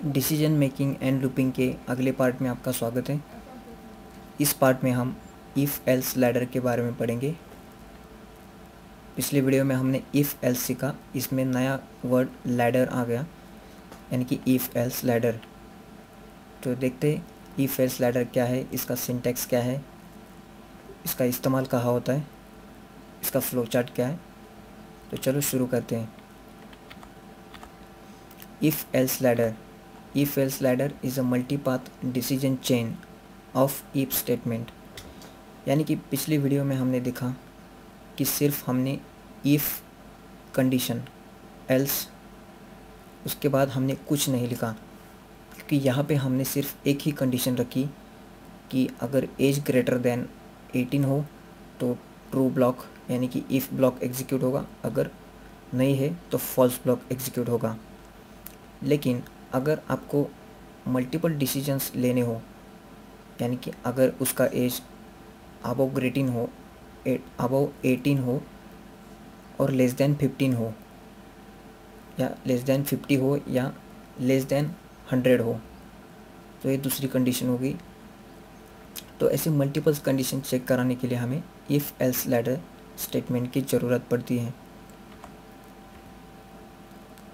Decision making and looping के अगले part में आपका स्वागत है। इस पार्ट में हम इफ़ एल्स लैडर के बारे में पढ़ेंगे। पिछले वीडियो में हमने इफ़ एल्स सीखा, इसमें नया वर्ड लैडर आ गया, यानी कि इफ़ एल्स लैडर। तो देखते हैं इफ़ एल्स लैडर क्या है, इसका सिंटैक्स क्या है, इसका इस्तेमाल कहाँ होता है, इसका फ्लो चार्ट क्या है। तो चलो शुरू करते हैं। If else ladder is a multipath decision chain of if statement. यानी कि पिछली वीडियो में हमने देखा कि सिर्फ हमने इफ़ कंडीशन एल्स, उसके बाद हमने कुछ नहीं लिखा, क्योंकि यहाँ पे हमने सिर्फ एक ही कंडीशन रखी कि अगर एज ग्रेटर देन 18 हो तो ट्रू ब्लॉक यानी कि इफ़ ब्लॉक एग्जीक्यूट होगा, अगर नहीं है तो फॉल्स ब्लॉक एग्जीक्यूट होगा। लेकिन अगर आपको मल्टीपल डिसीजंस लेने हो, यानी कि अगर उसका एज अबव 18 हो और लेस देन 15 हो, या लेस देन 50 हो, या लेस देन 100 हो, तो ये दूसरी कंडीशन होगी। तो ऐसे मल्टीपल कंडीशन चेक कराने के लिए हमें इफ़ एल्स लैडर स्टेटमेंट की ज़रूरत पड़ती है।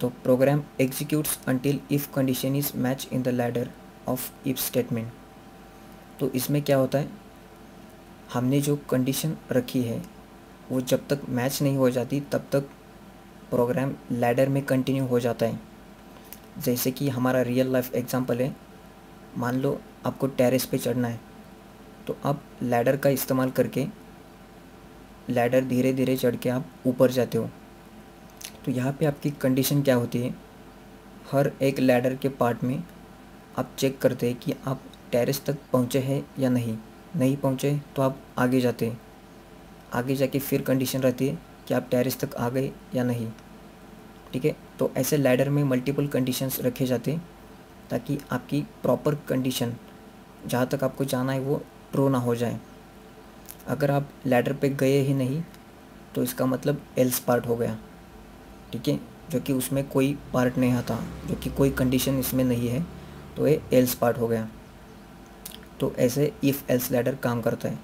तो program executes until if condition is match in the ladder of if statement. तो इसमें क्या होता है, हमने जो कंडीशन रखी है वो जब तक मैच नहीं हो जाती तब तक प्रोग्राम लैडर में कंटिन्यू हो जाता है। जैसे कि हमारा रियल लाइफ एग्जांपल है, मान लो आपको टेरेस पे चढ़ना है, तो आप लैडर का इस्तेमाल करके लैडर धीरे धीरे चढ़ के आप ऊपर जाते हो। तो यहाँ पे आपकी कंडीशन क्या होती है, हर एक लैडर के पार्ट में आप चेक करते हैं कि आप टेरेस तक पहुँचे हैं या नहीं पहुँचे तो आप आगे जाते हैं, आगे जाके फिर कंडीशन रहती है कि आप टेरेस तक आ गए या नहीं। ठीक है, तो ऐसे लैडर में मल्टीपल कंडीशंस रखे जाते हैं ताकि आपकी प्रॉपर कंडीशन जहाँ तक आपको जाना है वो ट्रू ना हो जाए। अगर आप लैडर पे गए ही नहीं तो इसका मतलब एल्स पार्ट हो गया। ठीक है, जो कि उसमें कोई पार्ट नहीं आता, जो कि कोई कंडीशन इसमें नहीं है, तो ये एल्स पार्ट हो गया। तो ऐसे इफ़ एल्स लैडर काम करता है।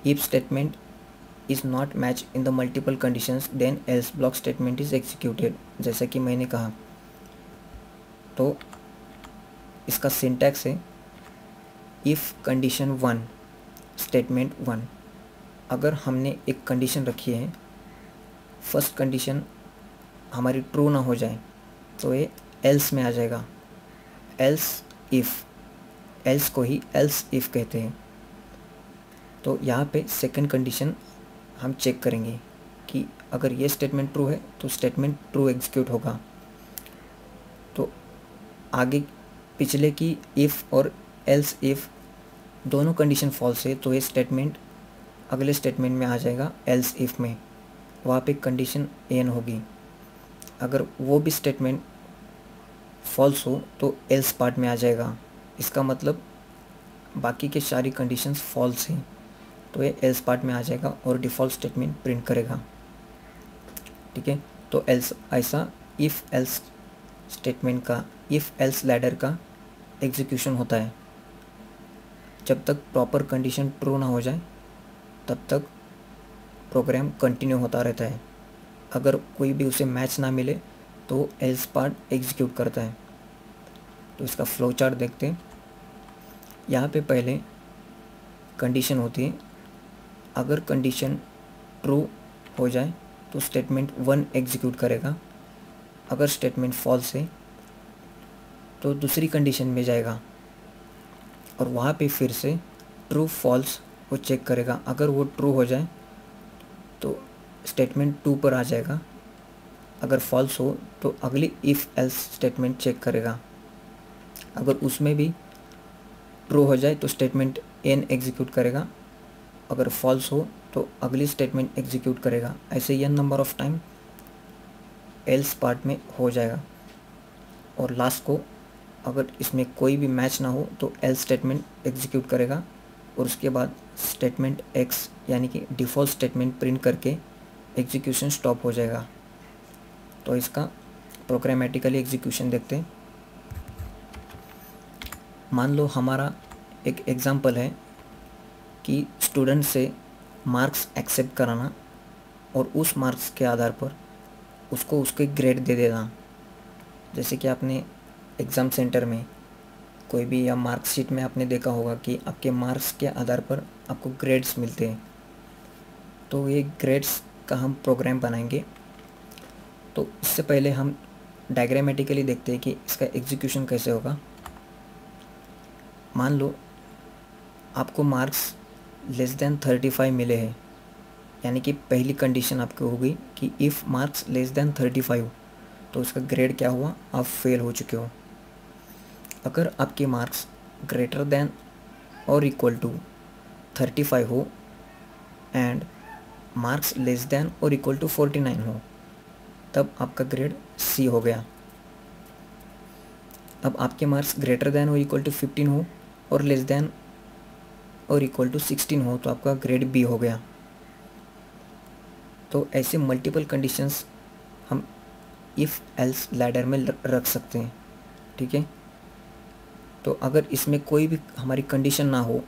If statement is not match in the multiple conditions then else block statement is executed, जैसा कि मैंने कहा। तो इसका सिंटैक्स है इफ़ कंडीशन 1 स्टेटमेंट 1। अगर हमने एक कंडीशन रखी है, फर्स्ट कंडीशन हमारी ट्रू ना हो जाए तो ये एल्स में आ जाएगा। एल्स को ही एल्स इफ़ कहते हैं। तो यहाँ पे सेकंड कंडीशन हम चेक करेंगे कि अगर ये स्टेटमेंट ट्रू है तो स्टेटमेंट ट्रू एग्जीक्यूट होगा। तो आगे पिछले की इफ़ और एल्स इफ़ दोनों कंडीशन फॉल्स है तो ये स्टेटमेंट अगले स्टेटमेंट में आ जाएगा एल्स इफ़ में, वहाँ पे कंडीशन एन होगी। अगर वो भी स्टेटमेंट फॉल्स हो तो एल्स पार्ट में आ जाएगा, इसका मतलब बाकी के सारी कंडीशंस फॉल्स हैं, तो ये एल्स पार्ट में आ जाएगा और डिफ़ॉल्ट स्टेटमेंट प्रिंट करेगा। ठीक है, तो एल्स ऐसा इफ़ एल्स स्टेटमेंट का, इफ़ एल्स लैडर का एग्जीक्यूशन होता है। जब तक प्रॉपर कंडीशन ट्रू ना हो जाए तब तक प्रोग्राम कंटिन्यू होता रहता है। अगर कोई भी उसे मैच ना मिले तो एल्स पार्ट एग्जीक्यूट करता है। तो इसका फ्लो चार्ट देखते हैं। यहाँ पे पहले कंडीशन होती है, अगर कंडीशन ट्रू हो जाए तो स्टेटमेंट 1 एग्जीक्यूट करेगा, अगर स्टेटमेंट फॉल्स है तो दूसरी कंडीशन में जाएगा और वहाँ पे फिर से ट्रू फॉल्स वो चेक करेगा। अगर वो ट्रू हो जाए तो स्टेटमेंट 2 पर आ जाएगा, अगर फॉल्स हो तो अगली इफ़ एल्स स्टेटमेंट चेक करेगा। अगर उसमें भी ट्रू हो जाए तो स्टेटमेंट एन एग्जीक्यूट करेगा, अगर फॉल्स हो तो अगली स्टेटमेंट एग्जीक्यूट करेगा। ऐसे n number of time else part में हो जाएगा और लास्ट को अगर इसमें कोई भी मैच ना हो तो एल्स स्टेटमेंट एग्जीक्यूट करेगा और उसके बाद स्टेटमेंट एक्स यानी कि डिफ़ॉल्ट स्टेटमेंट प्रिंट करके एग्जीक्यूशन स्टॉप हो जाएगा। तो इसका प्रोग्रामेटिकली एग्जीक्यूशन देखते हैं। मान लो हमारा एक एग्ज़ाम्पल है कि स्टूडेंट से मार्क्स एक्सेप्ट कराना और उस मार्क्स के आधार पर उसको उसके ग्रेड दे देना। जैसे कि आपने एग्ज़ाम सेंटर में कोई भी या मार्कशीट में आपने देखा होगा कि आपके मार्क्स के आधार पर आपको ग्रेड्स मिलते हैं। तो ये ग्रेड्स का हम प्रोग्राम बनाएंगे। तो इससे पहले हम डायग्रामेटिकली देखते हैं कि इसका एग्जीक्यूशन कैसे होगा। मान लो आपको मार्क्स लेस देन 35 मिले हैं, यानी कि पहली कंडीशन आपकी हो गई कि इफ़ मार्क्स लेस देन 35, तो उसका ग्रेड क्या हुआ, आप फेल हो चुके हो। अगर आपके मार्क्स ग्रेटर देन और इक्वल टू 35 हो एंड मार्क्स लेस देन और इक्वल टू 49 हो, तब आपका ग्रेड सी हो गया। अब आपके मार्क्स ग्रेटर देन और इक्वल टू 15 हो और लेस देन और इक्वल टू 16 हो, तो आपका ग्रेड बी हो गया। तो ऐसे मल्टीपल कंडीशंस हम इफ़ एल्स लैडर में रख सकते हैं, ठीक है। तो अगर इसमें कोई भी हमारी कंडीशन ना हो,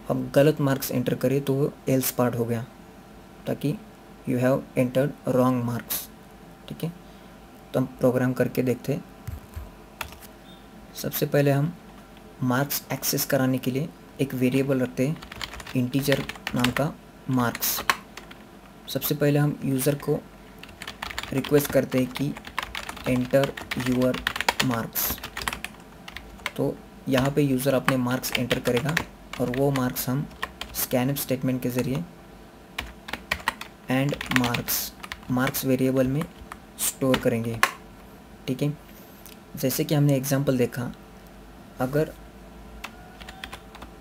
हम गलत मार्क्स एंटर करें, तो वो एल्स पार्ट हो गया, ताकि you have entered wrong marks, ठीक है। तो हम प्रोग्राम करके देखते हैं। सबसे पहले हम मार्क्स एक्सेस कराने के लिए एक वेरिएबल रखते हैं इंटीजर नाम का मार्क्स। सबसे पहले हम यूज़र को रिक्वेस्ट करते हैं कि एंटर यूर मार्क्स। तो यहाँ पे यूज़र अपने मार्क्स एंटर करेगा और वो मार्क्स हम स्कैनफ स्टेटमेंट के ज़रिए एंड मार्क्स वेरिएबल में स्टोर करेंगे, ठीक है। जैसे कि हमने एग्जांपल देखा, अगर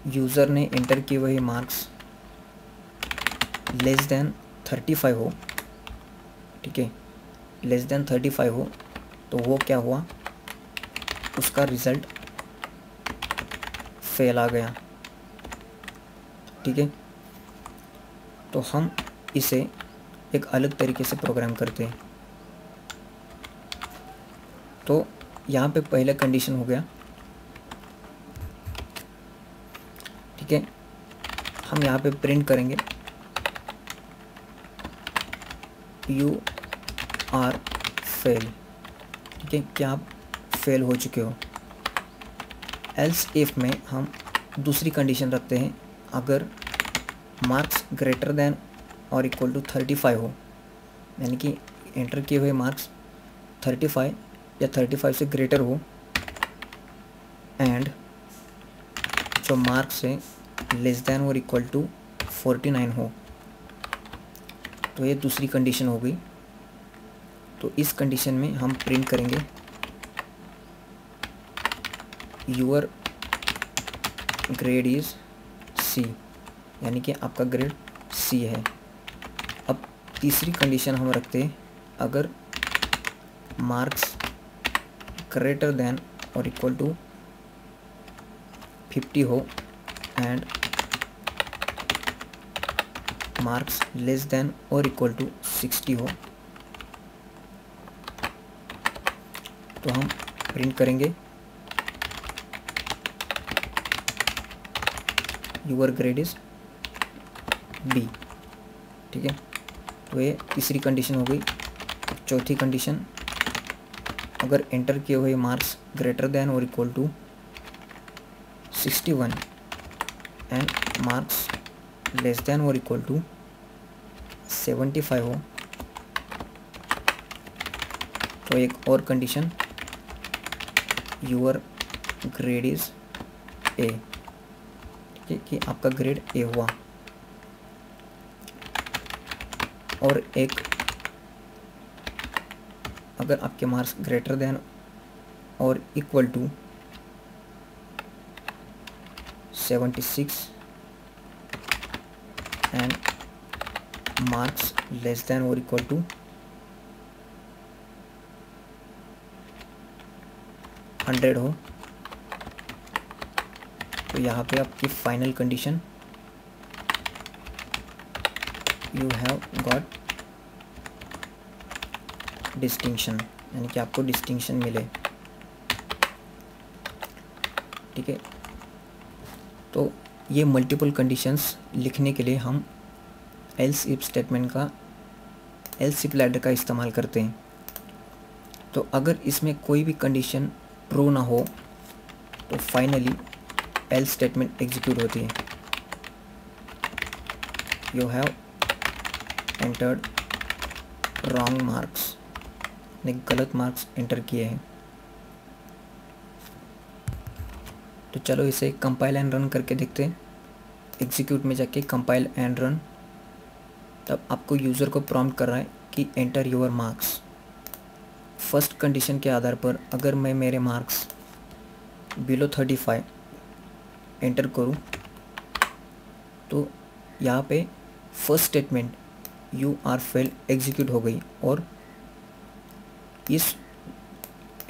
यूज़र ने एंटर किए हुए मार्क्स लेस देन 35 हो, ठीक है, लेस देन 35 हो, तो वो क्या हुआ, उसका रिज़ल्ट फेल आ गया, ठीक है। तो हम इसे एक अलग तरीके से प्रोग्राम करते हैं। तो यहाँ पे पहला कंडीशन हो गया, ठीक है। हम यहाँ पे प्रिंट करेंगे यू आर फेल, ठीक है, क्या आप फेल हो चुके हो। एल्स इफ में हम दूसरी कंडीशन रखते हैं, अगर मार्क्स ग्रेटर देन और इक्वल टू 35 हो, यानी कि एंटर किए हुए मार्क्स 35 या 35 से ग्रेटर हो एंड जो मार्क्स है लेस देन और इक्वल टू 49 हो, तो ये दूसरी कंडीशन हो गई। तो इस कंडीशन में हम प्रिंट करेंगे यूर ग्रेड इज़ सी, यानी कि आपका ग्रेड सी है। अब तीसरी कंडीशन हम रखते हैं, अगर मार्क्स ग्रेटर देन और इक्वल टू 50 हो एंड मार्क्स लेस देन और इक्वल टू 60 हो, तो हम प्रिंट करेंगे यूर ग्रेड इज बी, ठीक है। तो ये तीसरी कंडीशन हो गई। चौथी कंडीशन, अगर एंटर किए हुए मार्क्स ग्रेटर देन और equal to 61 and marks less than और इक्वल टू 75 हो, तो एक और condition your grade is A, ठीक है, कि आपका ग्रेड ए हुआ। और एक, अगर आपके मार्क्स ग्रेटर देन और equal to 76 and marks less than और इक्वल टू 100 हो, तो यहाँ पे आपकी final condition you have got distinction, यानी कि आपको डिस्टिंक्शन मिले। ठीक है। तो ये मल्टीपल कंडीशंस लिखने के लिए हम एल्स इफ स्टेटमेंट का, एल्स इफ लैडर का इस्तेमाल करते हैं। तो अगर इसमें कोई भी कंडीशन ट्रू ना हो तो फाइनली एल्स स्टेटमेंट एग्जीक्यूट होती है। You have entered wrong marks, ने गलत मार्क्स एंटर किए हैं। तो चलो इसे कंपाइल एंड रन करके देखते हैं। एग्जीक्यूट में जाके कंपाइल एंड रन, तब आपको यूज़र को प्रॉम्प्ट कर रहा है कि enter your marks. First condition के आधार पर अगर मैं मेरे मार्क्स बिलो 35 एंटर करूं तो यहाँ पे first statement you are fail execute हो गई और इस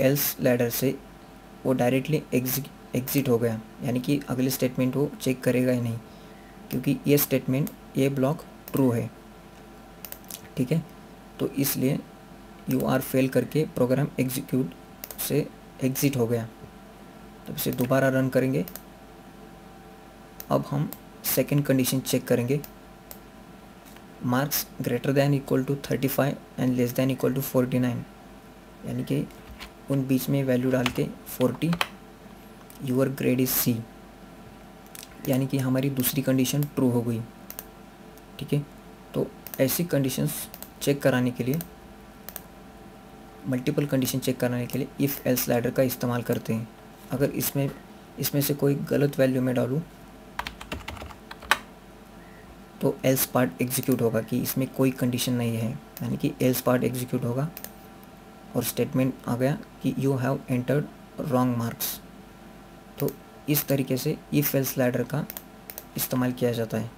एल्स लैडर से वो डायरेक्टली एग्जिट हो गया, यानी कि अगले स्टेटमेंट वो चेक करेगा ही नहीं, क्योंकि ये स्टेटमेंट, ये ब्लॉक ट्रू है। ठीक है, तो इसलिए यू आर फेल करके प्रोग्राम एग्जीक्यूट से एग्जिट हो गया। तो इसे दोबारा रन करेंगे। अब हम सेकंड कंडीशन चेक करेंगे, marks greater than equal to 35 and less than equal to 49, यानी कि उन बीच में वैल्यू डाल के 40, यूअर ग्रेड इज सी, यानी कि हमारी दूसरी कंडीशन ट्रू हो गई। ठीक है, तो ऐसी कंडीशंस चेक कराने के लिए, मल्टीपल कंडीशन चेक कराने के लिए इफ़ एल्स लैडर का इस्तेमाल करते हैं। अगर इसमें से कोई गलत वैल्यू में डालूँ तो एल्स पार्ट एग्जीक्यूट होगा कि इसमें कोई कंडीशन नहीं है, यानी कि एल्स पार्ट एग्जीक्यूट होगा और स्टेटमेंट आ गया कि you have entered wrong marks. तो इस तरीके से इफ़ एल्स लैडर का इस्तेमाल किया जाता है।